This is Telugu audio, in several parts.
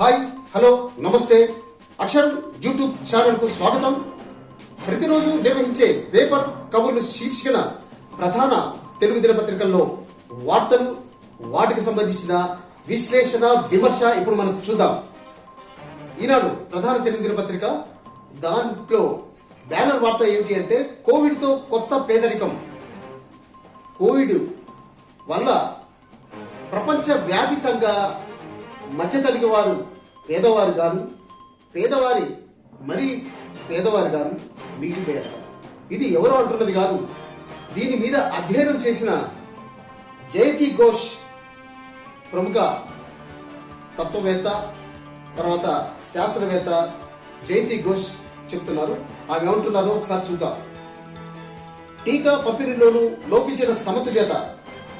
హాయ్, హలో, నమస్తే. అక్షరం యూట్యూబ్ ఛానల్కు స్వాగతం. ప్రతిరోజు నిర్వహించే పేపర్ కబుర్లు శీర్షికన ప్రధాన తెలుగు దినపత్రికల్లో వార్తలు, వాటికి సంబంధించిన విశ్లేషణ, విమర్శ ఇప్పుడు మనం చూద్దాం. ఈనాడు ప్రధాన తెలుగు దినపత్రిక, దాంట్లో బ్యానర్ వార్త ఏమిటి అంటే కోవిడ్తో కొత్త పేదరికం. కోవిడ్ వల్ల ప్రపంచ వ్యాపితంగా మధ్యతరగతి వారు పేదవారు గాను, పేదవారి మరీ పేదవారు గాను మిగిలిపోయారు. ఇది ఎవరో అంటున్నది కాదు. దీని మీద అధ్యయనం చేసిన జయతి ఘోష్, ప్రముఖ తత్వవేత్త, తర్వాత శాస్త్రవేత్త జయతి ఘోష్ చెప్తున్నారు. ఆమె ఏమంటున్నారో ఒకసారి చూద్దాం. టీకా పంపిణీలోనూ లోపించిన సమతుల్యత,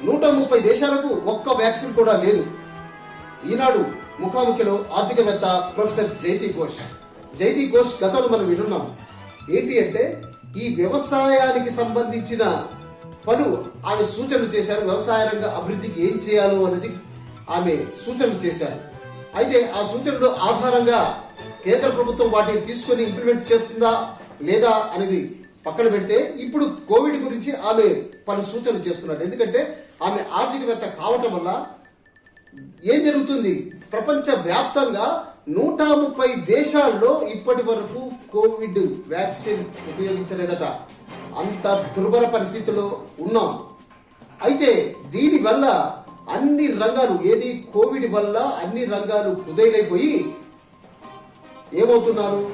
130 దేశాలకు ఒక్క వ్యాక్సిన్ కూడా లేదు. ఈనాడు ముఖాముఖిలో ఆర్థికవేత్త ప్రొఫెసర్ జయతి ఘోష్ గతంలో మనం వినున్నాం. ఏంటి అంటే ఈ వ్యవసాయానికి సంబంధించిన పలు ఆమె సూచనలు చేశారు. వ్యవసాయ రంగ అభివృద్ధికి ఏం చేయాలో అనేది ఆమె సూచనలు చేశారు. అయితే ఆ సూచనలు ఆధారంగా కేంద్ర ప్రభుత్వం వాటిని తీసుకొని ఇంప్లిమెంట్ చేస్తుందా లేదా అనేది పక్కన పెడితే ఇప్పుడు కోవిడ్ గురించి ఆమె పలు సూచనలు చేస్తున్నారు. ఎందుకంటే ఆమె ఆర్థికవేత్త కావటం వల్ల ఏం జరుగుతుంది, ప్రపంచ వ్యాప్తంగా 130 దేశాల్లో ఇప్పటి వరకు కోవిడ్ వ్యాక్సిన్ ఉపయోగించలేదట. అంత దుర్భర పరిస్థితిలో ఉన్నాం. అయితే దీనివల్ల అన్ని రంగాలు, కోవిడ్ వల్ల అన్ని రంగాలు కుదేలైపోయి ఏమవుతున్నారు,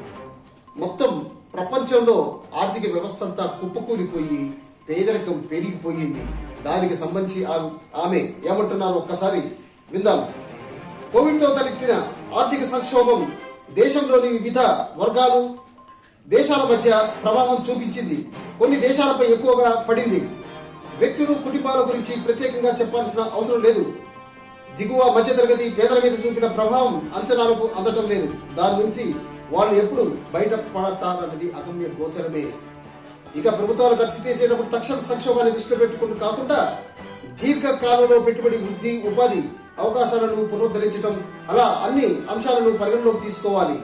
మొత్తం ప్రపంచంలో ఆర్థిక వ్యవస్థ అంతా కుప్పకూలిపోయి పేదరికం పెరిగిపోయింది. దానికి సంబంధించి ఆమె ఏమంటున్నారు ఒక్కసారి విందాం. కోవిడ్తో తలెత్తిన ఆర్థిక సంక్షోభం దేశంలోని వివిధ వర్గాలు, దేశాల మధ్య ప్రభావం చూపించింది. కొన్ని దేశాలపై ఎక్కువగా పడింది. వ్యక్తులు, కుటుంబాల గురించి ప్రత్యేకంగా చెప్పాల్సిన అవసరం లేదు. దిగువ మధ్యతరగతి పేదల మీద చూపిన ప్రభావం అంచనాలకు అందటం లేదు. దాని నుంచి వాళ్ళు ఎప్పుడు బయటపడతారన్నది అగమ్య గోచరమే. ఇక ప్రభుత్వాలు ఖర్చు చేసేటప్పుడు తక్షణ సంక్షోభాన్ని దృష్టిలో పెట్టుకుంటూ కాకుండా దీర్ఘకాలంలో పెట్టుబడి, వృద్ధి, ఉపాధి అవకాశాలను పునరుద్ధరించడం, అలా అన్ని అంశాలను పరిగణలోకి తీసుకోవాలి.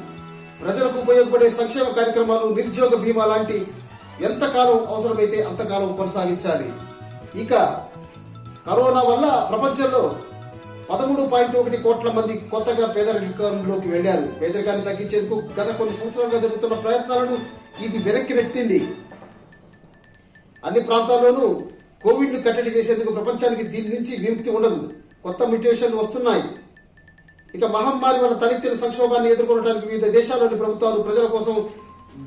ప్రజలకు ఉపయోగపడే సంక్షేమ కార్యక్రమాలు, నిరుద్యోగ బీమా లాంటి ఎంతకాలం అవసరమైతే అంతకాలం కొనసాగించాలి. ఇక కరోనా వల్ల ప్రపంచంలో 13.1 కోట్ల మంది కొత్తగా పేదరికంలోకి వెళ్లారు. పేదరికాన్ని తగ్గించేందుకు గత కొన్ని సంవత్సరాలుగా జరుగుతున్న ప్రయత్నాలను ఇది వెనక్కి నెట్టింది. అన్ని ప్రాంతాల్లోనూ కోవిడ్ను కట్టడి చేసేందుకు ప్రపంచానికి దీని నుంచి విముక్తి ఉండదు. కొత్త మ్యుటేషన్లు వస్తున్నాయి. ఇక మహమ్మారి వల్ల తలెత్తిన సంక్షోభాన్ని ఎదుర్కొనడానికి వివిధ దేశాల్లోని ప్రభుత్వాలు ప్రజల కోసం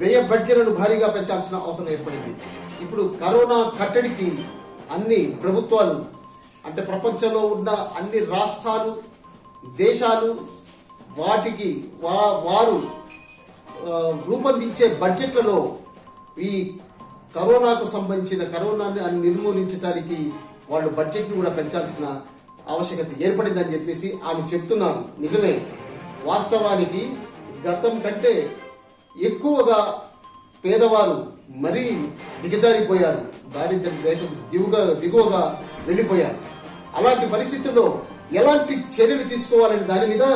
వ్యయ బడ్జెట్లను భారీగా పెంచాల్సిన అవసరం ఏర్పడింది. ఇప్పుడు కరోనా కట్టడికి అన్ని ప్రభుత్వాలు, అంటే ప్రపంచంలో ఉన్న అన్ని రాష్ట్రాలు, దేశాలు, వాటికి వారు రూపొందించే బడ్జెట్లలో ఈ కరోనాకు సంబంధించిన కరోనాని నిర్మూలించడానికి వాళ్ళు బడ్జెట్ను కూడా పెంచాల్సిన ఆవశ్యకత ఏర్పడిందని చెప్పేసి ఆమె చెప్తున్నారు. నిజమే, వాస్తవానికి గతం కంటే ఎక్కువగా పేదవారు మరీ దిగజారిపోయారు. దారిద్ర్య రేటు దిగువగా వెళ్ళిపోయారు. అలాంటి పరిస్థితుల్లో ఎలాంటి చర్యలు తీసుకోవాలని దాని మీద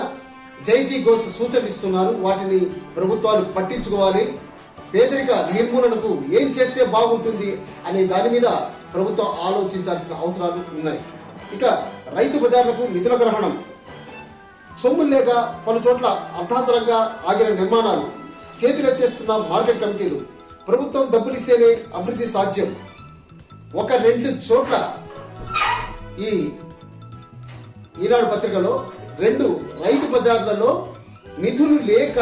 జయతి ఘోష్ సూచనలు. వాటిని ప్రభుత్వాలు పట్టించుకోవాలి. పేదరిక నిర్మూలనకు ఏం చేస్తే బాగుంటుంది అనే దాని మీద ప్రభుత్వం ఆలోచించాల్సిన అవసరాలు ఉన్నాయి. ఇక రైతు బజార్లకు నిధుల గ్రహణం, సొమ్ములు లేక పలు చోట్ల అర్థాంతరంగా ఆగిన నిర్మాణాలు, చేతులెత్తేస్తున్న మార్కెట్ కమిటీలు. ప్రభుత్వం డబ్బులిస్తేనే అభివృద్ధి సాధ్యం. 1-2 చోట్ల ఈనాడు పత్రికలో 2 రైతు బజార్లలో నిధులు లేక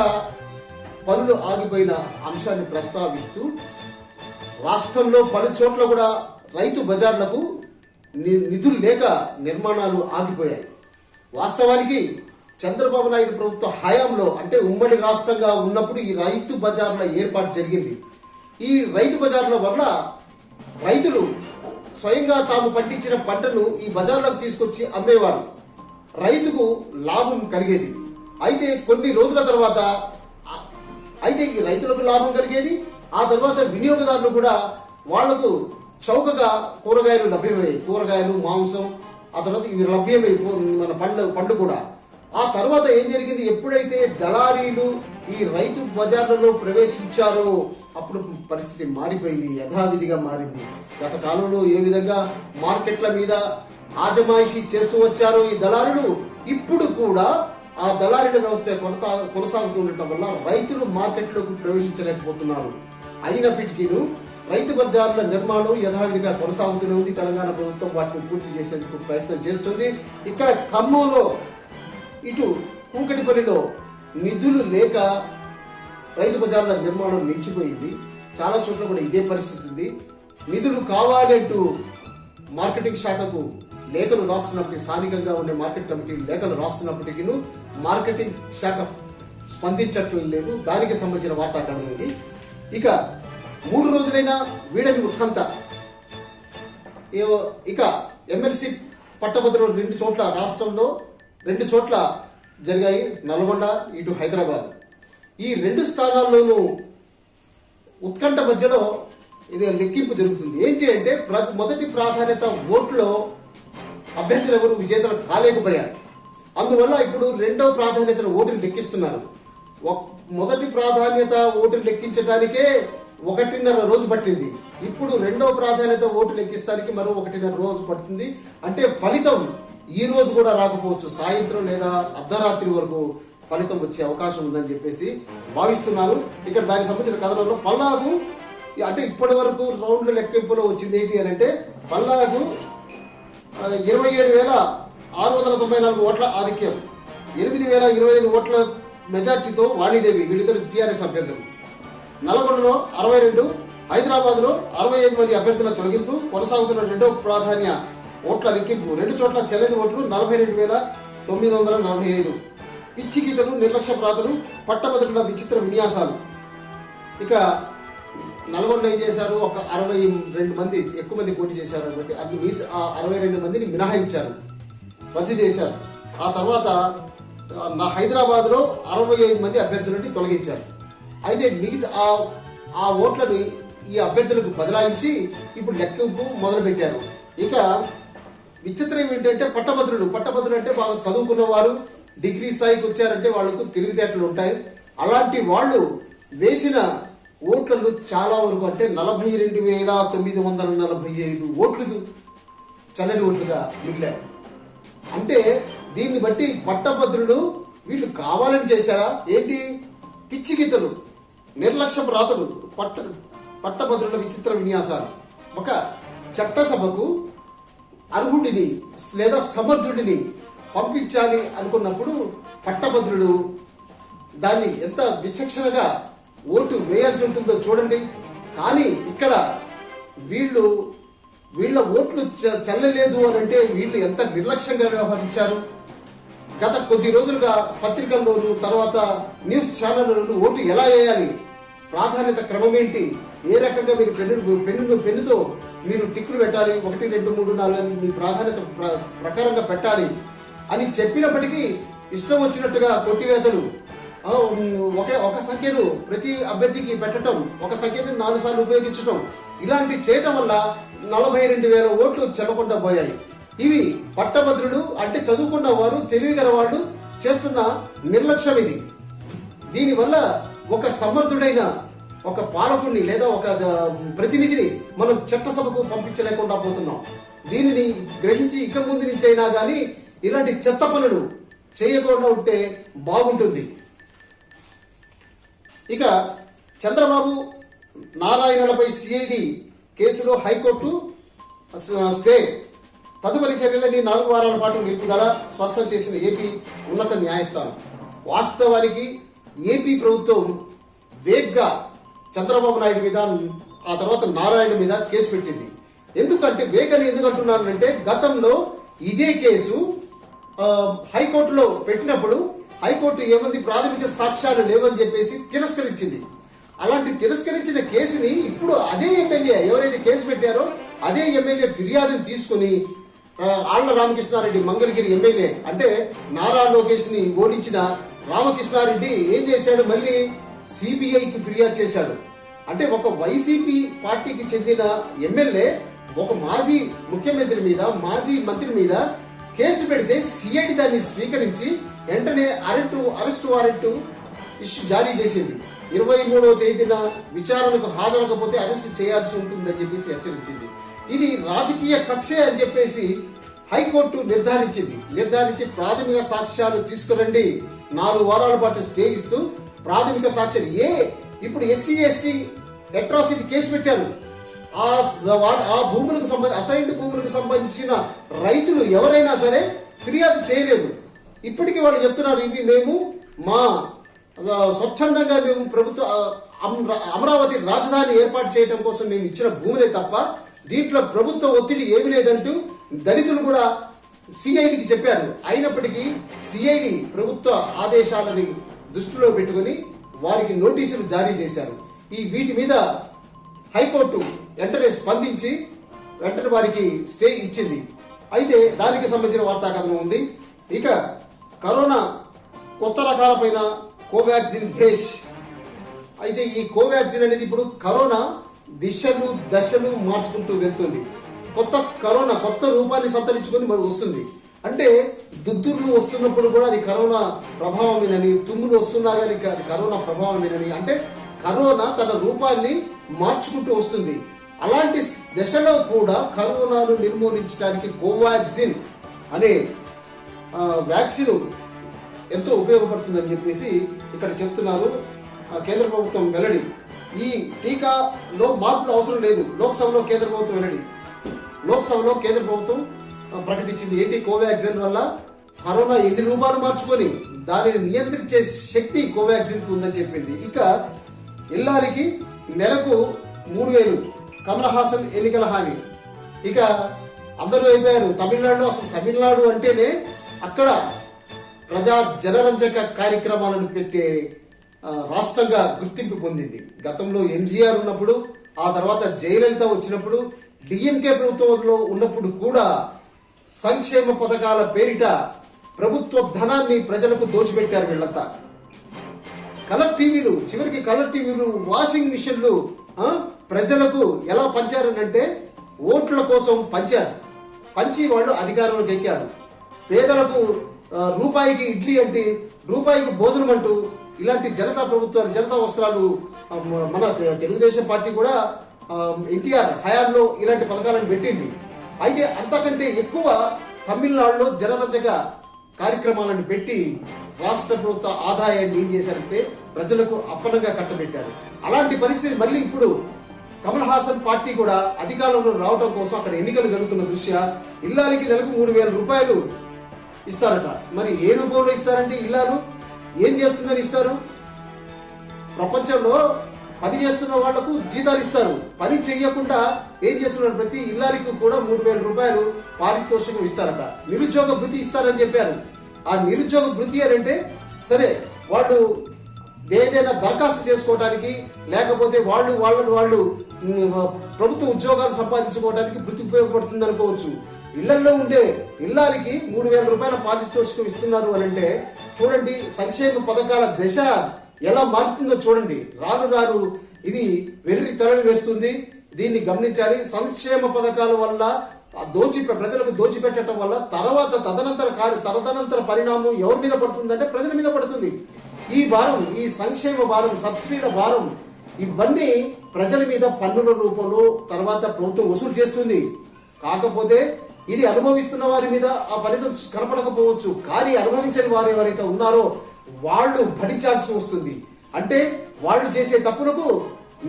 పనులు ఆగిపోయిన అంశాన్ని ప్రస్తావిస్తూ రాష్ట్రంలో పలు చోట్ల కూడా రైతు బజార్లకు నిధులు లేక నిర్మాణాలు ఆగిపోయాయి. వాస్తవానికి చంద్రబాబు నాయుడు ప్రభుత్వ హయాంలో, అంటే ఉమ్మడి రాష్ట్రంగా ఉన్నప్పుడు ఈ రైతు బజార్ల ఏర్పాటు జరిగింది. ఈ రైతు బజార్ల వల్ల రైతులు స్వయంగా తాము పండించిన పంటను ఈ బజార్లకు తీసుకొచ్చి అమ్మేవారు. రైతుకు లాభం కలిగేది. అయితే కొన్ని రోజుల తర్వాత ఈ రైతులకు లాభం కలిగేది. ఆ తర్వాత వినియోగదారులు కూడా వాళ్లకు చౌకగా కూరగాయలు లభ్యమయ్యాయి. కూరగాయలు, మాంసం, ఆ తర్వాత ఇవి లభ్యమై మన పండ్లు కూడా ఆ తర్వాత ఏం జరిగింది, ఎప్పుడైతే దళారీలు ఈ రైతు బజార్లలో ప్రవేశించారో అప్పుడు పరిస్థితి మారిపోయింది, యథావిధిగా మారింది. గత కాలంలో ఏ విధంగా మార్కెట్ల మీద ఆజమాయిషీ చేస్తూ వచ్చారో ఈ దళారులు, ఇప్పుడు కూడా ఆ దళారీల వ్యవస్థ కొనసాగుతుండటం వల్ల రైతులు మార్కెట్లోకి ప్రవేశించలేకపోతున్నారు. అయినప్పటికీ రైతు బజార్ల నిర్మాణం యథావిధిగా కొనసాగుతూనే ఉంది. తెలంగాణ ప్రభుత్వం వాటిని పూర్తి చేసేందుకు ప్రయత్నం చేస్తుంది. ఇక్కడ ఖమ్మంలో, ఇటు కూకటిపల్లిలో నిధులు లేక రైతు బజార్ల నిర్మాణం నిలిచిపోయింది. చాలా చోట్ల కూడా ఇదే పరిస్థితి ఉంది. నిధులు కావాలంటూ మార్కెటింగ్ శాఖకు లేఖలు రాస్తున్నప్పటికీ, స్థానికంగా ఉండే మార్కెట్ కమిటీ లేఖలు రాస్తున్నప్పటికీ మార్కెటింగ్ శాఖ స్పందించట్లేదు లేదు. దానికి సంబంధించిన వార్తా కథనం ఉంది. ఇక 3 రోజులైనా వీడని ఉత్కంఠ. ఇక ఎమ్మెల్సీ పట్టభద్రులు 2 చోట్ల, రాష్ట్రంలో 2 చోట్ల జరిగాయి, నల్గొండ, ఇటు హైదరాబాద్. ఈ 2 స్థానాల్లోనూ ఉత్కంఠ మధ్యలో ఇది లెక్కింపు జరుగుతుంది. ఏంటి అంటే మొదటి ప్రాధాన్యత ఓట్లో అభ్యర్థులు ఎవరు విజేతలు కాలేకపోయారు. అందువల్ల ఇప్పుడు 2వ ప్రాధాన్యతను ఓటును లెక్కిస్తున్నారు. మొదటి ప్రాధాన్యత ఓటును లెక్కించడానికే 1.5 రోజు పట్టింది. ఇప్పుడు 2వ ప్రాధాన్యత ఓటు లెక్కిస్తానికి మరో 1.5 రోజు పడుతుంది. అంటే ఫలితం ఈ రోజు కూడా రాకపోవచ్చు, సాయంత్రం లేదా అర్ధరాత్రి వరకు ఫలితం వచ్చే అవకాశం ఉందని చెప్పేసి భావిస్తున్నారు. ఇక్కడ దానికి సంబంధించిన కథనంలో పల్నాకు, అంటే ఇప్పటి వరకు రౌండ్ల లెక్కింపులో వచ్చింది ఏంటి అని అంటే, పల్నాకు 27,694 ఓట్ల ఆధిక్యం, 8,025 ఓట్ల మెజార్టీతో వాణిదేవి, వీళ్ళిద్దరు టీఆర్ఎస్ అభ్యర్థులు. నల్గొండలో 62, హైదరాబాద్లో 65 మంది అభ్యర్థుల తొలగింపు. కొనసాగుతున్న 2వ ప్రాధాన్య ఓట్ల లెక్కింపు. 2 చోట్ల చెల్లని ఓట్లు 42,945. పిచ్చి గీతలు, నిర్లక్ష్య ప్రాతలు, పట్టభద్రుల విచిత్ర విన్యాసాలు. ఇక నల్గొండ ఏం చేశారు, ఒక 62 మంది ఎక్కువ మంది పోటీ చేశారు కాబట్టి అది 62 మందిని మినహాయించారు, రద్దు చేశారు. ఆ తర్వాత హైదరాబాద్లో 65 మంది అభ్యర్థులని తొలగించారు. అయితే మిగతా ఆ ఓట్లను ఈ అభ్యర్థులకు బదలాయించి ఇప్పుడు లెక్కింపు మొదలుపెట్టారు. ఇక విచిత్రం ఏంటంటే పట్టభద్రులు అంటే బాగా చదువుకున్న వారు, డిగ్రీ స్థాయికి వచ్చారంటే వాళ్ళకు తెలివితేటలు ఉంటాయి. అలాంటి వాళ్ళు వేసిన ఓట్లను చాలా వరకు, అంటే 42,945 ఓట్లు చల్లని ఓట్లుగా మిగిలారు. అంటే దీన్ని బట్టి పట్టభద్రులు వీళ్ళు కావాలని చేశారా ఏంటి? పిచ్చి గీతలు, నిర్లక్ష్య రాతలు, పట్టభద్రుల విచిత్ర విన్యాసాలు. ఒక చట్టసభకు అర్హుడిని లేదా సమర్థుడిని పంపించాలి అనుకున్నప్పుడు పట్టభద్రులు దాన్ని ఎంత విచక్షణగా ఓటు వేయాల్సి ఉంటుందో చూడండి. కానీ ఇక్కడ వీళ్ళ ఓట్లు చెల్లలేదు అని అంటే వీళ్ళు ఎంత నిర్లక్ష్యంగా వ్యవహరించారు. గత కొద్ది రోజులుగా పత్రికల్లోనూ తర్వాత న్యూస్ ఛానళ్లలోనూ ఓటు ఎలా వేయాలి, ప్రాధాన్యత క్రమం ఏంటి, ఏ రకంగా మీరు పెన్నుతో మీరు టిక్కులు పెట్టాలి, 1, 2, 3, 4 అని మీ ప్రాధాన్యత ప్రకారంగా పెట్టాలి అని చెప్పినప్పటికీ ఇష్టం వచ్చినట్టుగా కొట్టివేతలు, ఒక సంఖ్యను ప్రతి అభ్యర్థికి పెట్టడం, ఒక సంఖ్యను 4 సార్లు ఉపయోగించడం, ఇలాంటి చేయటం వల్ల 42,000 ఓట్లు చెల్లకుండా పోయాయి. ఇవి పట్టభద్రులు అంటే చదువుకున్న వారు, తెలివిగల వాళ్ళు చేస్తున్న నిర్లక్ష్యం ఇది. దీనివల్ల ఒక సమర్థుడైన ఒక పాలకుడిని లేదా ఒక ప్రతినిధిని మనం చట్టసభకు పంపించలేకుండా పోతున్నాం. దీనిని గ్రహించి ఇక ముందు నుంచైనా కానీ ఇలాంటి చెత్త పనులు చేయకుండా ఉంటే బాగుంటుంది. ఇక చంద్రబాబు నారాయణలపై సిఐడి కేసులో హైకోర్టు స్టే, తదుపరి చర్యలని 4 వారాల పాటు నిలుపుదల స్పష్టం చేసిన ఏపీ ఉన్నత న్యాయస్థానం. వాస్తవానికి ఏపీ ప్రభుత్వం వేగ్గా చంద్రబాబు నాయుడు మీద, ఆ తర్వాత నారాయణ మీద కేసు పెట్టింది. ఎందుకంటే వేగని ఎందుకు అంటున్నానంటే, గతంలో ఇదే కేసు హైకోర్టులో పెట్టినప్పుడు హైకోర్టు ఏమంది, ప్రాథమిక సాక్ష్యాలు లేవని చెప్పేసి తిరస్కరించింది. అలాంటి తిరస్కరించిన కేసుని ఇప్పుడు అదే ఎమ్మెల్యే ఎవరైతే కేసు పెట్టారో అదే ఎమ్మెల్యే ఫిర్యాదును తీసుకుని ఆళ్ల రామకృష్ణారెడ్డి, మంగళగిరి ఎమ్మెల్యే, అంటే నారా లోకేష్ ని ఓడించిన రామకృష్ణారెడ్డి ఏం చేశాడు, మళ్ళీ సిబిఐకి ఫిర్యాదు చేశాడు. అంటే ఒక వైసీపీ పార్టీకి చెందిన ఎమ్మెల్యే ఒక మాజీ ముఖ్యమంత్రి మీద, మాజీ మంత్రి మీద కేసు పెడితే సిఐడి దాన్ని స్వీకరించి వెంటనే అరెస్టు వారెంట్ జారీ చేసింది. 23వ తేదీన విచారణకు హాజరకపోతే అరెస్ట్ చేయాల్సి ఉంటుందని చెప్పేసి హెచ్చరించింది. ఇది రాజకీయ కక్షే అని చెప్పేసి హైకోర్టు నిర్ధారించి ప్రాథమిక సాక్ష్యాలు తీసుకురండి, 4 వారాల పాటు స్టే ఇస్తూ ప్రాథమిక సాక్ష్యాలు ఇప్పుడు ఎస్సీ ఎస్టీ అట్రాసిటీ కేసు పెట్టారు. ఆ భూములకు సంబంధించి అసైన్డ్ భూములకు సంబంధించిన రైతులు ఎవరైనా సరే ఫిర్యాదు చేయలేదు. ఇప్పటికీ వాళ్ళు చెప్తున్నారు, ఇవి మేము మా స్వచ్ఛందంగా మేము ప్రభుత్వ అమరావతి రాజధాని ఏర్పాటు చేయడం కోసం మేము ఇచ్చిన భూములే తప్ప దీంట్లో ప్రభుత్వ ఒత్తిడి ఏమీ లేదంటూ దళితులు కూడా సిఐడికి చెప్పారు. అయినప్పటికీ సిఐడి ప్రభుత్వ ఆదేశాలని దృష్టిలో పెట్టుకుని వారికి నోటీసులు జారీ చేశారు. వీటి మీద హైకోర్టు వెంటనే స్పందించి వెంటనే వారికి స్టే ఇచ్చింది. అయితే దానికి సంబంధించిన వార్తా కథనం ఉంది. ఇక కరోనా కొత్త రకాలపైన కోవాక్సిన్ భేష్. అయితే ఈ కోవాక్సిన్ అనేది ఇప్పుడు కరోనా దశలు మార్చుకుంటూ వెళ్తుంది. కరోనా కొత్త రూపాన్ని సంతరించుకొని మరి వస్తుంది. అంటే దుద్దుర్లు వస్తున్నప్పుడు కూడా అది కరోనా ప్రభావమేనని, తుమ్ములు వస్తున్నా కానీ అది కరోనా ప్రభావమేనని, అంటే కరోనా తన రూపాన్ని మార్చుకుంటూ వస్తుంది. అలాంటి దశలో కూడా కరోనాను నిర్మూలించడానికి కోవాక్సిన్ అనే వ్యాక్సిన్ ఎంతో ఉపయోగపడుతుందని చెప్పేసి ఇక్కడ చెప్తున్నారు కేంద్ర ప్రభుత్వం వెల్లడి. ఈ టీకాలో మార్పులు అవసరం లేదు. లోక్సభలో కేంద్ర ప్రభుత్వం ప్రకటించింది. ఏంటి? కోవాక్సిన్ వల్ల కరోనా ఎన్ని రూపాలు మార్చుకొని దానిని నియంత్రించే శక్తి కోవాక్సిన్ కు ఉందని చెప్పింది. ఇక ఇల్లానికి నెలకు 3,000 కమల్ హాసన్ ఎన్నికల హామీ. ఇక అందరూ అయిపోయారు తమిళనాడులో. అసలు తమిళనాడు అంటేనే అక్కడ ప్రజా జనరంజక కార్యక్రమాలను పెట్టే రాష్ట్రంగా గుర్తింపు పొందింది. గతంలో ఎంజీఆర్ ఉన్నప్పుడు, ఆ తర్వాత జయలలిత వచ్చినప్పుడు, డిఎంకే ప్రభుత్వంలో ఉన్నప్పుడు కూడా సంక్షేమ పథకాల పేరిట ప్రభుత్వ ధనాన్ని ప్రజలకు దోచిపెట్టారు వీళ్ళంతా. చివరికి కలర్ టీవీలు, వాషింగ్ మిషన్లు ప్రజలకు ఎలా పంచారనంటే ఓట్ల కోసం పంచి వాళ్ళు అధికారంలోకి ఎక్కారు. పేదలకు రూపాయికి ఇడ్లీ అంటే రూపాయికి భోజనం అంటూ ఇలాంటి జనతా ప్రభుత్వాలు, జనతా వస్త్రాలు మన తెలుగుదేశం పార్టీ కూడా ఎన్టీఆర్ హయాంలో ఇలాంటి పథకాలను పెట్టింది. అయితే అంతకంటే ఎక్కువ తమిళనాడులో జనరంజక కార్యక్రమాలను పెట్టి రాష్ట్ర ప్రభుత్వ ఆదాయాన్ని ఏం చేశారంటే ప్రజలకు అప్పనంగా కట్టబెట్టారు. అలాంటి పరిస్థితి మళ్ళీ ఇప్పుడు కమల్ హాసన్ పార్టీ కూడా అధికారంలో రావడం కోసం అక్కడ ఎన్నికలు జరుగుతున్న దృష్ట్యా ఇల్లాలకి నెలకు 3,000 రూపాయలు ఇస్తారట. మరి ఏ రూపంలో ఇస్తారంటే ఇల్లాలు ఏం చేస్తుందని ఇస్తారు? ప్రపంచంలో పని చేస్తున్న వాళ్లకు జీతాలు ఇస్తారు. పని చెయ్యకుండా ఏం చేస్తున్నారు? ప్రతి ఇల్లారికి కూడా 3,000 రూపాయలు పారితోషికం ఇస్తారట. నిరుద్యోగ భృతి ఇస్తారని చెప్పారు. ఆ నిరుద్యోగ భృతి అంటే సరే వాళ్ళు ఏదైనా దరఖాస్తు చేసుకోవడానికి, లేకపోతే వాళ్ళు ప్రభుత్వ ఉద్యోగాలు సంపాదించుకోవడానికి భృతి ఉపయోగపడుతుంది అనుకోవచ్చు. ఇళ్లలో ఉండే ఇల్లాలకి 3,000 రూపాయల పారితోషికం ఇస్తున్నారు అని అంటే చూడండి సంక్షేమ పథకాల దశ ఎలా మారుతుందో చూడండి. రాను ఇది వెర్రి తరలి వేస్తుంది. దీన్ని గమనించాలి. సంక్షేమ పథకాల వల్ల ప్రజలకు దోచిపెట్టడం వల్ల తదనంతర పరిణామం ఎవరి మీద పడుతుందంటే ప్రజల మీద పడుతుంది. ఈ భారం, ఈ సంక్షేమ భారం, సబ్సిడీల భారం, ఇవన్నీ ప్రజల మీద పన్నుల రూపంలో తర్వాత ప్రభుత్వం వసూలు చేస్తుంది. కాకపోతే ఇది అనుభవిస్తున్న వారి మీద ఆ ఫలితం కనపడకపోవచ్చు. కానీ అనుభవించని వారు ఎవరైతే ఉన్నారో వాళ్ళు భరించాల్సి వస్తుంది. అంటే వాళ్ళు చేసే తప్పులకు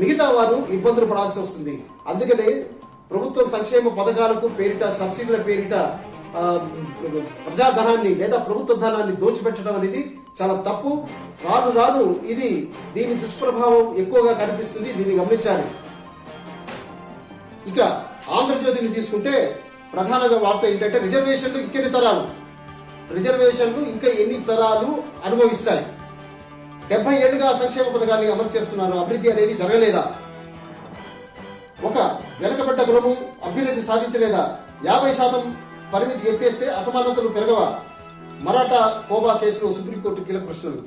మిగతా వారు ఇబ్బందులు పడాల్సి వస్తుంది. అందుకనే ప్రభుత్వ సంక్షేమ పథకాలకు పేరిట, సబ్సిడీల పేరిట ప్రజాధనాన్ని లేదా ప్రభుత్వ ధనాన్ని దోచిపెట్టడం అనేది చాలా తప్పు. రాను దీని దుష్ప్రభావం ఎక్కువగా కనిపిస్తుంది. దీన్ని గమనించాలి. ఇక ఆంధ్రజ్యోతిని తీసుకుంటే ప్రధానంగా వార్త ఏంటంటే రిజర్వేషన్లు ఇంకా ఎన్ని తరాలు అనుభవిస్తాయి? 70 ఏళ్లుగా సంక్షేమ పథకాన్ని అమలు చేస్తున్నారు. అభివృద్ధి అనేది జరగలేదా? ఒక వెనకబడ్డ కులము అభ్యున్నతి సాధించలేదా? 50% పరిమితి ఎత్తేస్తే అసమానతలు పెరగవా? మరాఠా కోబా కేసులో సుప్రీంకోర్టు కీలక ప్రశ్నలు.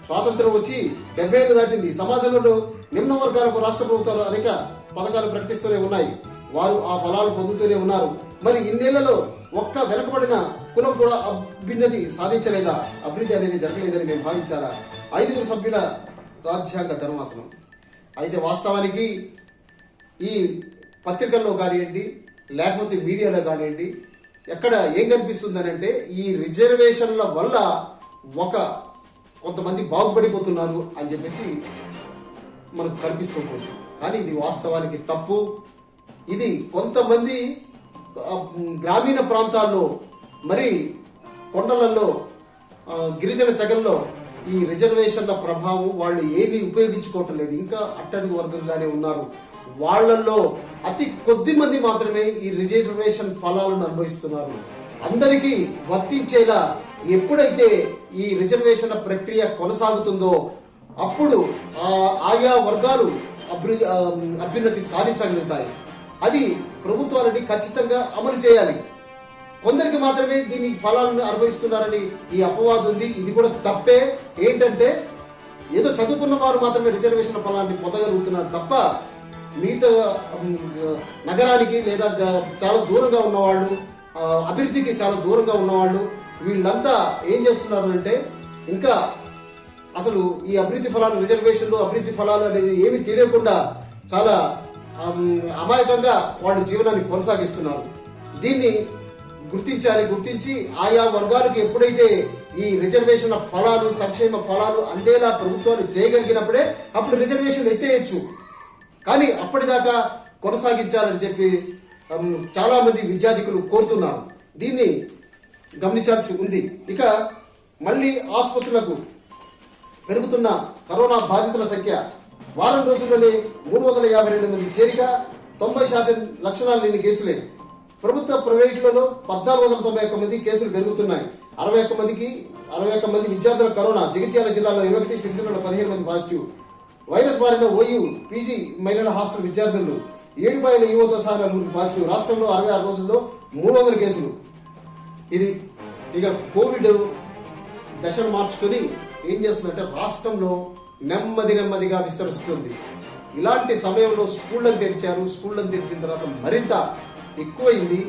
స్వాతంత్రం వచ్చి 70 ఏళ్లు దాటింది. సమాజంలో నిమ్న వర్గాలకు రాష్ట్ర ప్రభుత్వాలు అనేక పథకాలు ప్రకటిస్తూనే ఉన్నాయి. వారు ఆ ఫలాలు పొందుతూనే ఉన్నారు. మరి ఇన్నేళ్లలో ఒక్క వెనకబడిన కులం కూడా అభ్యున్నతి సాధించలేదా, అభివృద్ధి అనేది జరగలేదని మేము భావించాలా? 5 సభ్యుల రాజ్యాంగ ధర్మాసనం. అయితే వాస్తవానికి ఈ పత్రికల్లో కానివ్వండి, లేకపోతే మీడియాలో కానివ్వండి, ఎక్కడ ఏం కనిపిస్తుందని అంటే ఈ రిజర్వేషన్ల వల్ల కొంతమంది బాగుపడిపోతున్నారు అని చెప్పేసి మనకు కనిపిస్తుంది. కానీ ఇది వాస్తవానికి తప్పు. ఇది కొంతమంది గ్రామీణ ప్రాంతాల్లో, మరి కొండలలో, గిరిజన తెగల్లో ఈ రిజర్వేషన్ల ప్రభావం వాళ్ళు ఏమీ ఉపయోగించుకోవటం లేదు, ఇంకా అట్టడుగు వర్గంగానే ఉన్నారు. వాళ్ళల్లో అతి కొద్ది మంది మాత్రమే ఈ రిజర్వేషన్ ఫలాలను అనుభవిస్తున్నారు. అందరికీ వర్తించేలా ఎప్పుడైతే ఈ రిజర్వేషన్ల ప్రక్రియ కొనసాగుతుందో అప్పుడు ఆయా వర్గాలు అభ్యున్నతి సాధించగలుగుతాయి. అది ప్రభుత్వాలని ఖచ్చితంగా అమలు చేయాలి. కొందరికి మాత్రమే దీని ఫలాలను అనుభవిస్తున్నారని ఈ అపవాదం ఉంది. ఇది కూడా తప్పే. ఏంటంటే ఏదో చదువుకున్న వారు మాత్రమే రిజర్వేషన్ ఫలాన్ని పొందగలుగుతున్నారు తప్ప మిగతా నగరానికి లేదా చాలా దూరంగా ఉన్నవాళ్ళు, అభివృద్ధికి చాలా దూరంగా ఉన్నవాళ్ళు, వీళ్ళంతా ఏం చేస్తున్నారు అంటే ఇంకా అసలు ఈ అభివృద్ధి ఫలాలు, రిజర్వేషన్లు, అభివృద్ధి ఫలాలు అనేది ఏమి తెలియకుండా చాలా అమాయకంగా వాళ్ళు జీవనాన్ని కొనసాగిస్తున్నారు. దీన్ని గుర్తించి ఆయా వర్గాలకు ఎప్పుడైతే ఈ రిజర్వేషన్ ఫలాలు, సంక్షేమ ఫలాలు అందేలా ప్రభుత్వాలు చేయగలిగినప్పుడే అప్పుడు రిజర్వేషన్ ఎత్తేయచ్చు. కానీ అప్పటిదాకా కొనసాగించాలని చెప్పి చాలా మంది విద్యార్థికులు కోరుతున్నారు. దీన్ని గమనించాల్సి ఉంది. ఇక మళ్ళీ ఆసుపత్రులకు పెరుగుతున్న కరోనా బాధితుల సంఖ్య వారం రోజుల్లోనే 352 మంది చేరిక, 90% లక్షణాలు లేని కేసులే. ప్రభుత్వ ప్రైవేట్లలో 1491 మంది కేసులు పెరుగుతున్నాయి. 61 మంది విద్యార్థుల కరోనా. జగిత్యాల జిల్లాలో 21, సిరిసిల్లలో 15 మంది పాజిటివ్. వైరస్ బారిన ఓయూ పీజీ మహిళల హాస్టల్ విద్యార్థులు. ఏడుపాయల ఈవోతో సహా 4 పాజిటివ్. రాష్ట్రంలో 66 రోజుల్లో 300 కేసులు. ఇది ఇక కోవిడ్ దశను మార్చుకొని ఏం చేస్తుందంటే రాష్ట్రంలో నెమ్మదిగా విస్తరిస్తుంది. ఇలాంటి సమయంలో స్కూళ్ళను తెరిచారు. స్కూళ్ళను తెరిచిన తర్వాత మరింత ఎక్కువైంది.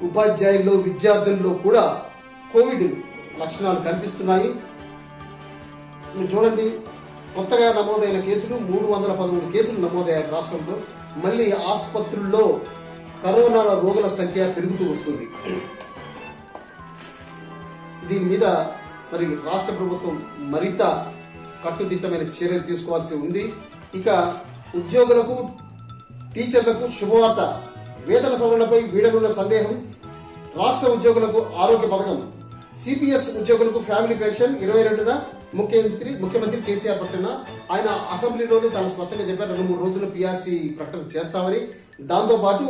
ఉపాధ్యాయుల్లో, విద్యార్థుల్లో కూడా కోవిడ్ లక్షణాలు కనిపిస్తున్నాయి. చూడండి, కొత్తగా నమోదైన కేసులు 313 కేసులు నమోదయ్యాయి రాష్ట్రంలో. మళ్ళీ ఆసుపత్రుల్లో కరోనా రోగుల సంఖ్య పెరుగుతూ వస్తుంది. దీని మీద మరి రాష్ట్ర ప్రభుత్వం మరింత కట్టుదిట్టమైన చర్యలు తీసుకోవాల్సి ఉంది. ఇక ఉద్యోగులకు, టీచర్లకు శుభవార్త. వేతన సవరణపై వీడనున్న సందేహం. రాష్ట్ర ఉద్యోగులకు ఆరోగ్య పథకం. సిపిఎస్ ఉద్యోగులకు ఫ్యామిలీ పెన్షన్ 22న ముఖ్యమంత్రి కేసీఆర్ ప్రకటన. ఆయన అసెంబ్లీలోనే చాలా స్పష్టంగా చెప్పారు, 2-3 రోజులు పిఆర్సీ ప్రకటన చేస్తామని. దాంతోపాటు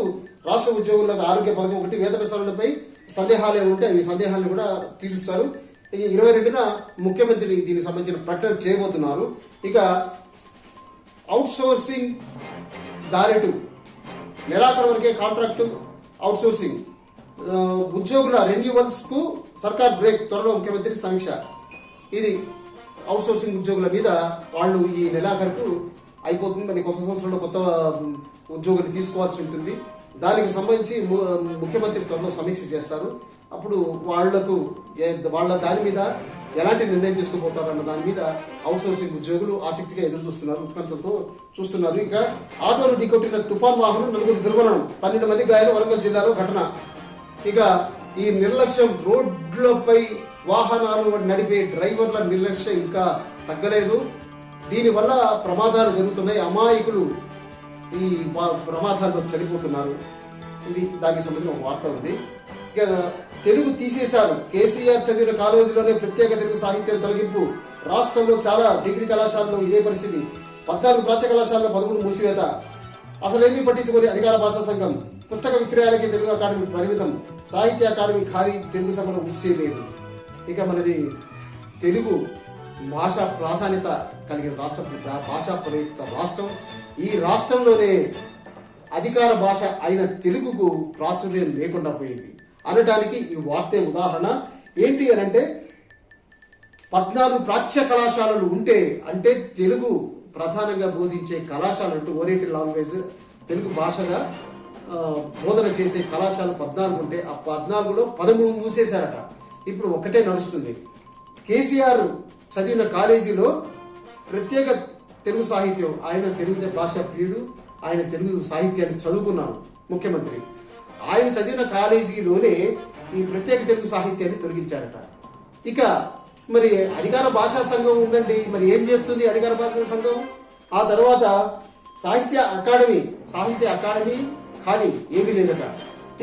రాష్ట్ర ఉద్యోగులకు ఆరోగ్య పథకం ఒకటి. వేతన సవరణపై సందేహాలు ఏముంటే అవి సందేహాలను కూడా తీరుస్తారు. 22న ముఖ్యమంత్రి దీనికి సంబంధించిన ప్రకటన చేయబోతున్నారు. ఇక అవుట్ సోర్సింగ్ దారెటు నెలాఖరు వరకే కాంట్రాక్టు అవుట్ సోర్సింగ్. ఉద్యోగుల రెన్యూవల్స్ కు సర్కార్ బ్రేక్. త్వరలో ముఖ్యమంత్రి సమీక్ష. ఇది అవుట్ సోర్సింగ్ ఉద్యోగుల మీద వాళ్ళు ఈ నెలాఖరుకు అయిపోతుంది. మరి కొత్త సంవత్సరంలో కొత్త ఉద్యోగులు తీసుకోవాల్సి ఉంటుంది. దానికి సంబంధించి ముఖ్యమంత్రి త్వరలో సమీక్ష చేస్తారు. అప్పుడు వాళ్ళ దాని మీద ఎలాంటి నిర్ణయం తీసుకుపోతారన్న దాని మీద అవుట్ సోర్సింగ్ ఉద్యోగులు ఆసక్తిగా ఎదురు చూస్తున్నారు, ఉత్కంఠతో చూస్తున్నారు. ఇక ఆటోను ఢీకొట్టిన తుఫాన్ వాహనం, 4 దుర్మరణం, 12 మంది గాయాలు. వరంగల్ జిల్లాలో ఘటన. ఇక ఈ నిర్లక్ష్యం, రోడ్లపై వాహనాలు నడిపే డ్రైవర్ల నిర్లక్ష్యం ఇంకా తగ్గలేదు. దీనివల్ల ప్రమాదాలు జరుగుతున్నాయి. అమాయకులు ఈ ప్రమాదాల్లో చనిపోతున్నారు. ఇది దానికి సంబంధించిన ఒక వార్త ఉంది. ఇక తెలుగు తీసేశారు. కేసీఆర్ చదివిన కాలేజీలోనే ప్రత్యేక తెలుగు సాహిత్యం తొలగింపు. రాష్ట్రంలో చాలా డిగ్రీ కళాశాలలో ఇదే పరిస్థితి. 14 ప్రాచ్య కళాశాలలో 13 మూసివేత. అసలేమీ పట్టించుకొని అధికార భాషా సంఘం. పుస్తక విక్రయాలకి తెలుగు అకాడమీ పరిమితం. సాహిత్య అకాడమీ ఖాళీ. తెలుగు సభలో ఉస్సే లేదు. ఇక మనది తెలుగు భాష ప్రాధాన్యత కలిగిన రాష్ట్రం, భాషా ప్రయుక్త రాష్ట్రం. ఈ రాష్ట్రంలోనే అధికార భాష అయిన తెలుగుకు ప్రాచుర్యం లేకుండా పోయింది అనడానికి ఈ వార్తే ఉదాహరణ. ఏంటి అని అంటే 14 ప్రాచ్య కళాశాలలు ఉంటే, అంటే తెలుగు ప్రధానంగా బోధించే కళాశాలలు, ఓరియంటల్ లాంగ్వేజ్ తెలుగు భాషగా బోధన చేసే కళాశాల 14 ఉంటే ఆ 14లో 13 మూసేశారట. ఇప్పుడు ఒకటే నడుస్తుంది. కేసీఆర్ చదివిన కాలేజీలో ప్రత్యేక తెలుగు సాహిత్యం, ఆయన తెలుగు భాషా ప్రియుడు, ఆయన తెలుగు సాహిత్యాన్ని చదువుకున్నారు ముఖ్యమంత్రి. ఆయన చదివిన కాలేజీలోనే ఈ ప్రత్యేక తెలుగు సాహిత్యాన్ని తొలగించారట. ఇక మరి అధికార భాషా సంఘం ఉందండి, మరి ఏం చేస్తుంది అధికార భాషా సంఘం? ఆ తర్వాత సాహిత్య అకాడమీ కానీ ఏమీ లేదట.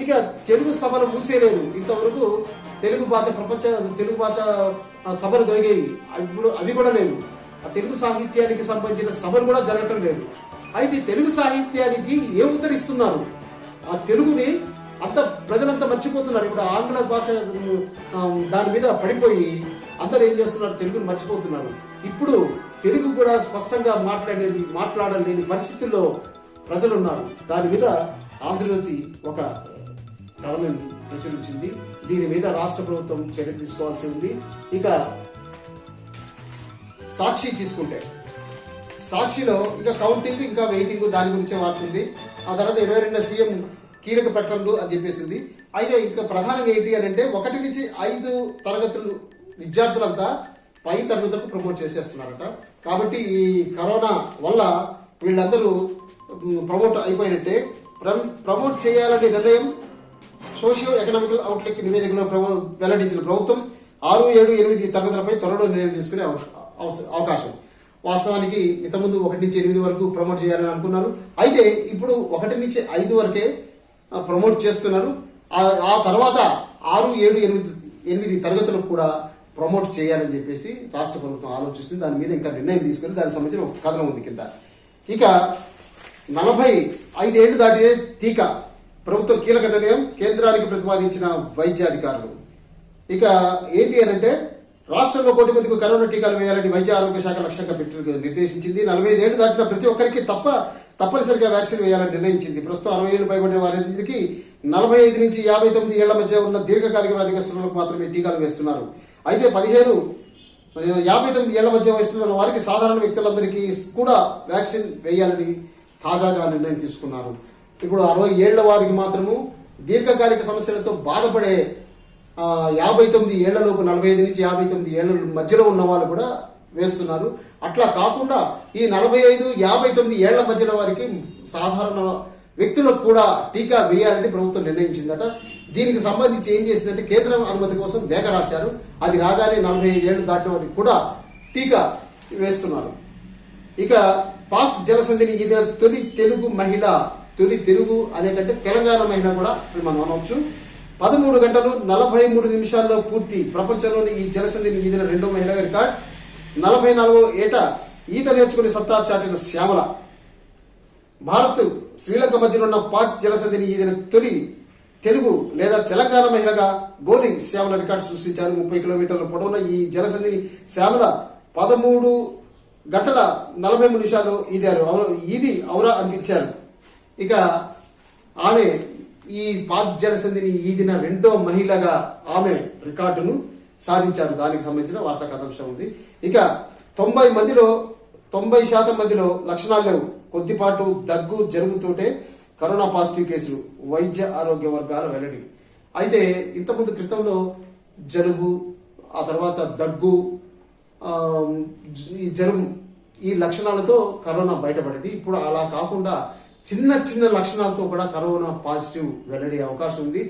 ఇక తెలుగు సభలు మూసేయలేదు. ఇంతవరకు తెలుగు భాష తెలుగు భాష సభలు జరిగేవి, ఇప్పుడు అవి కూడా లేవు. ఆ తెలుగు సాహిత్యానికి సంబంధించిన సభలు కూడా జరగటం లేదు. అయితే తెలుగు సాహిత్యానికి ఏ ఉత్తరిస్తున్నారు? ఆ తెలుగుని అంత ప్రజలంతా మర్చిపోతున్నారు. ఇప్పుడు ఆంగ్ల భాష దాని మీద పడిపోయి అందరూ ఏం చేస్తున్నారు? తెలుగుని మర్చిపోతున్నారు. ఇప్పుడు తెలుగు కూడా స్పష్టంగా మాట్లాడలేని పరిస్థితుల్లో ప్రజలు ఉన్నారు. దాని మీద ఆంధ్రజ్యోతి ఒక కథనం ప్రచురించింది. దీని మీద రాష్ట్ర ప్రభుత్వం చర్య తీసుకోవాల్సి ఉంది. ఇక సాక్షి తీసుకుంటే, సాక్షిలో ఇంకా కౌంటింగ్ ఇంకా వెయిటింగ్ దాని గురించే వాడుతుంది. ఆ తర్వాత 22 సీఎం కీలక ప్రకటనలు అని చెప్పేసింది. అయితే ఇంకా ప్రధానంగా ఏంటి అని అంటే 1 నుంచి 5 తరగతులు విద్యార్థులంతా పై తరగతులకు ప్రమోట్ చేసేస్తున్నారట. కాబట్టి ఈ కరోనా వల్ల వీళ్ళందరూ ప్రమోట్ అయిపోయినట్టే. ప్రమోట్ చేయాలనే నిర్ణయం సోషియో ఎకనామికల్ అవుట్లుక్ నివేదికలో వెల్లడించిన ప్రభుత్వం 6, 7, 8 తరగతులపై త్వరలో నిర్ణయం తీసుకునే అవకాశం. వాస్తవానికి ఇంతకుముందు 1 నుంచి 8 వరకు ప్రమోట్ చేయాలని అనుకున్నారు. అయితే ఇప్పుడు 1 నుంచి 5 వరకే ప్రమోట్ చేస్తున్నారు. ఆ తర్వాత 6, 7, 8 తరగతులకు కూడా ప్రమోట్ చేయాలని చెప్పేసి రాష్ట్ర ప్రభుత్వం ఆలోచిస్తుంది. దాని మీద ఇంకా నిర్ణయం తీసుకుని దానికి సంబంధించిన ఒక కథనం ఉంది కింద. ఇక 45 ఏళ్లు దాటితే టీకా, ప్రభుత్వం కీలక నిర్ణయం, కేంద్రానికి ప్రతిపాదించిన వైద్యాధికారులు. ఇక ఏంటి అని అంటే రాష్ట్రంలో 1 కోటి మందికి కరోనా టీకాలు వేయాలని వైద్య ఆరోగ్య శాఖ లక్ష్యంగా నిర్దేశించింది. 45 ఏళ్లు దాటిన ప్రతి ఒక్కరికి తప్పనిసరిగా వ్యాక్సిన్ వేయాలని నిర్ణయించింది. ప్రస్తుతం 60 ఏళ్లు పైబడిన వారందరికీ 45 నుంచి 59 ఏళ్ల మధ్య ఉన్న దీర్ఘకాలిక వ్యాధిగ్రస్తులకు మాత్రమే టీకాలు వేస్తున్నారు. అయితే 59 ఏళ్ల మధ్య వయసులో ఉన్న వారికి, సాధారణ వ్యక్తులందరికీ కూడా వ్యాక్సిన్ వేయాలని తాజాగా నిర్ణయం తీసుకున్నారు. ఇప్పుడు 60 ఏళ్ల వారికి మాత్రము, దీర్ఘకాలిక సమస్యలతో బాధపడే 59 ఏళ్లలోపు 45 నుంచి 59 ఏళ్ల మధ్యలో ఉన్న వాళ్ళు కూడా వేస్తున్నారు. అట్లా కాకుండా ఈ 45, 59 ఏళ్ల మధ్యలో వారికి, సాధారణ వ్యక్తులకు కూడా టీకా వేయాలని ప్రభుత్వం నిర్ణయించిందట. దీనికి సంబంధించి ఏం చేసిందంటే కేంద్రం అనుమతి కోసం లేఖ రాశారు. అది రాగానే 45 ఏళ్లు దాటిన వారికి కూడా టీకా వేస్తున్నారు. ఇక పాక్ జలసంధిని ఇది తొలి తెలుగు అనే కంటే తెలంగాణ మహిళ కూడా మనం అనవచ్చు. 13 గంటలు 43 నిమిషాల్లో పూర్తి. ప్రపంచంలోని ఈ జలసంధిని ఈదిన 2వ మహిళగా రికార్డ్. 44వ ఏట ఈత నేర్చుకుని సత్తా చాటిన శ్యామల. భారత్, శ్రీలంక మధ్యలో ఉన్న పాక్ జలసంధిని ఈదిన తొలి తెలుగు లేదా తెలంగాణ మహిళగా గోలి శ్యామల రికార్డు సృష్టించారు. 30 కిలోమీటర్ల పొడవున ఈ జలసంధిని శ్యామల 13 గంటల 43 నిమిషాలు ఈదారు. ఇది ఔరా అనిపించారు. ఇక ఆమె ఈ పాక్ జలసంధిని ఈదిన 2వ మహిళగా ఆమె రికార్డును సాధించారు. దానికి సంబంధించిన వార్తా కథాంశం ఉంది. ఇక 90% మందిలో లక్షణాలు లేవు. కొద్దిపాటు దగ్గు జరుగుతుంటే కరోనా పాజిటివ్ కేసులు, వైద్య ఆరోగ్య వర్గాల వెల్లడి. అయితే ఇంతకుముందు క్రితంలో జలుబు, ఆ తర్వాత దగ్గు, ఈ జలుబు, ఈ లక్షణాలతో కరోనా బయటపడింది. ఇప్పుడు అలా కాకుండా చిన్న లక్షణాలతో కూడా కరోనా పాజిటివ్ వెల్లడి అవకాశం ఉంది.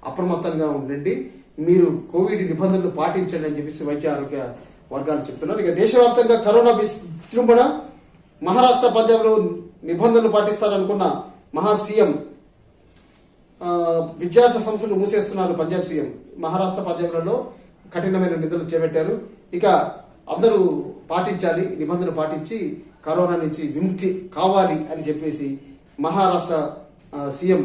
అప్రమత్తంగా ఉండండి, మీరు కోవిడ్ నిబంధనలు పాటించండి అని చెప్పేసి వైద్య ఆరోగ్య వర్గాలు చెప్తున్నారు. ఇక దేశవ్యాప్తంగా కరోనా విజృంభణ. మహారాష్ట్ర, పంజాబ్లో నిబంధనలు పాటిస్తారనుకున్న మహా సీఎం విద్యార్థి సంస్థలు మూసేస్తున్నారు. పంజాబ్ సీఎం మహారాష్ట్ర, పంజాబ్లలో కఠినమైన నిబంధనలు చేపట్టారు. ఇక అందరూ పాటించాలి, నిబంధనలు పాటించి కరోనా నుంచి విముక్తి కావాలి అని చెప్పేసి మహారాష్ట్ర సీఎం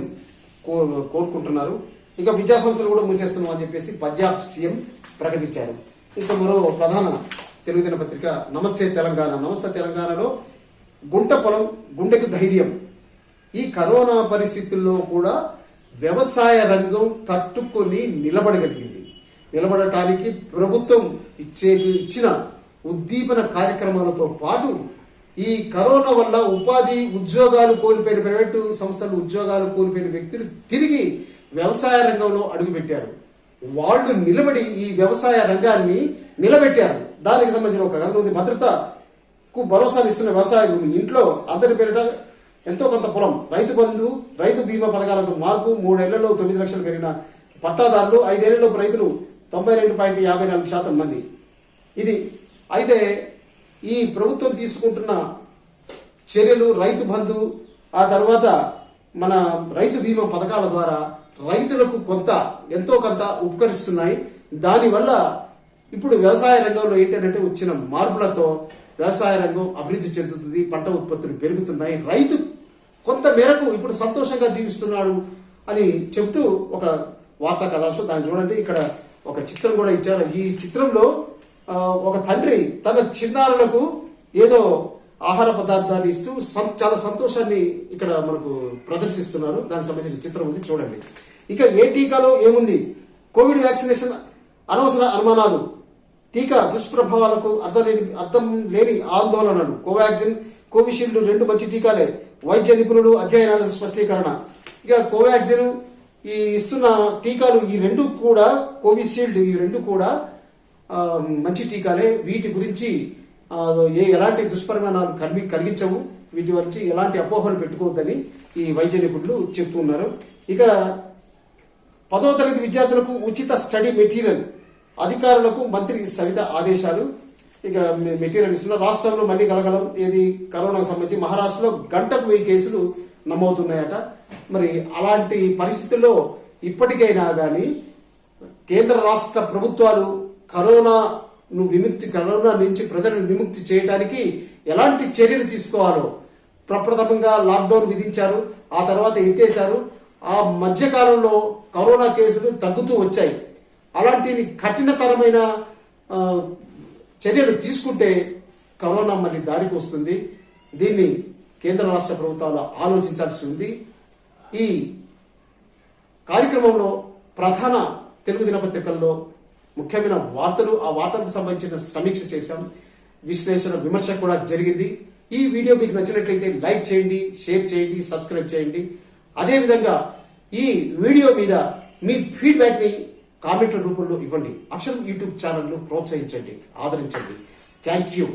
కోరుకుంటున్నారు. ఇక విద్యా సంస్థలు కూడా మూసేస్తున్నాం అని చెప్పేసి పంజాబ్ సీఎం ప్రకటించారు. ఇంకా మరో ప్రధాన తెలుగు దినపత్రిక నమస్తే తెలంగాణ. నమస్తే తెలంగాణలో గుంట పొలం గుండెకు ధైర్యం. ఈ కరోనా పరిస్థితుల్లో కూడా వ్యవసాయ రంగం తట్టుకొని నిలబడటానికి ప్రభుత్వం ఇచ్చిన ఉద్దీపన కార్యక్రమాలతో పాటు ఈ కరోనా వల్ల ఉద్యోగాలు కోల్పోయిన ప్రైవేటు సంస్థలు ఉద్యోగాలు కోల్పోయిన వ్యక్తులు తిరిగి వ్యవసాయ రంగంలో అడుగుపెట్టారు. వాళ్ళు నిలబడి ఈ వ్యవసాయ రంగాన్ని నిలబెట్టారు. దానికి సంబంధించిన ఒక కథ ఉంది. భద్రతకు భరోసానిస్తున్న వ్యవసాయ భూమి, ఇంట్లో అందరి పేరిట ఎంతో కొంత పొలం, రైతు బంధు, రైతు బీమా పథకాలతో మార్పు, 3 ఏళ్లలో 9 లక్షలు పెరిగిన పట్టాదారులు, 5 ఏళ్లలోపు రైతులు 92.54% మంది. ఇది అయితే ఈ ప్రభుత్వం తీసుకుంటున్న చర్యలు, రైతు బంధు, ఆ తర్వాత మన రైతు బీమా పథకాల ద్వారా రైతులకు ఎంతో కొంత ఉపకరిస్తున్నాయి. దానివల్ల ఇప్పుడు వ్యవసాయ రంగంలో ఏంటంటే వచ్చిన మార్పులతో వ్యవసాయ రంగం అభివృద్ధి చెందుతుంది, పంట ఉత్పత్తులు పెరుగుతున్నాయి, రైతు కొంత మేరకు ఇప్పుడు సంతోషంగా జీవిస్తున్నాడు అని చెబుతూ ఒక వార్తా కథాంశం. దాన్ని చూడండి, ఇక్కడ ఒక చిత్రం కూడా ఇచ్చారు. ఈ చిత్రంలో ఒక తండ్రి తన చిన్నారులకు ఏదో ఆహార పదార్థాన్ని ఇస్తూ చాలా సంతోషాన్ని ఇక్కడ మనకు ప్రదర్శిస్తున్నారు. దానికి సంబంధించిన చిత్రం ఉంది, చూడండి. ఇక ఏ టీకాలో ఏముంది? కోవిడ్ వ్యాక్సినేషన్ అనవసర అనుమానాలు, టీకా దుష్ప్రభావాలకు అర్థం లేని ఆందోళనలు, కోవాక్సిన్, కోవిషీల్డ్ 2 మంచి టీకాలే, వైద్య నిపుణులు అధ్యయనాల స్పష్టీకరణ. ఇక కోవాక్సిన్ ఈ ఇస్తున్న టీకాలు ఈ 2 కూడా, కోవిషీల్డ్ ఈ 2 కూడా మంచి టీకాలే. వీటి గురించి ఎలాంటి దుష్పరిణామాలు కలిగించవు, వీటి గురించి ఎలాంటి అపోహలు పెట్టుకోవద్దని ఈ వైద్య నిపుణులు చెప్తున్నారు. ఇక 10వ తరగతి విద్యార్థులకు ఉచిత స్టడీ మెటీరియల్, అధికారులకు మంత్రి సవిత ఆదేశాలు. ఇక మెటీరియల్ ఇస్తున్నారు. రాష్ట్రంలో మళ్ళీ కలగలం, ఏది కరోనాకు సంబంధించి మహారాష్ట్రలో గంటకు 1000 కేసులు నమోదుతున్నాయట. మరి అలాంటి పరిస్థితుల్లో ఇప్పటికైనా కానీ కేంద్ర రాష్ట్ర ప్రభుత్వాలు కరోనా నుంచి ప్రజలను విముక్తి చేయడానికి ఎలాంటి చర్యలు తీసుకోవాలో, ప్రప్రథమంగా లాక్డౌన్ విధించారు, ఆ తర్వాత ఎత్తేశారు. ఆ మధ్యకాలంలో కరోనా కేసులు తగ్గుతూ వచ్చాయి. అలాంటి కఠినతరమైన చర్యలు తీసుకుంటే కరోనా మళ్ళీ దారికి వస్తుంది. దీన్ని కేంద్ర రాష్ట్ర ప్రభుత్వాలు ఆలోచించాల్సి ఉంది. ఈ కార్యక్రమంలో ప్రధాన తెలుగు దినపత్రికల్లో ముఖ్యమైన వార్తలు, ఆ వార్తలకు సంబంధించిన సమీక్ష చేశాం, విశ్లేషణ, విమర్శ కూడా జరిగింది. ఈ వీడియో మీకు నచ్చినట్లయితే లైక్ చేయండి, షేర్ చేయండి, సబ్స్క్రైబ్ చేయండి. అదేవిధంగా ఈ వీడియో మీద మీ ఫీడ్బ్యాక్ని కామెంట్ల రూపంలో ఇవ్వండి. అక్షరం యూట్యూబ్ ఛానల్ను ప్రోత్సహించండి, ఆదరించండి. Thank you.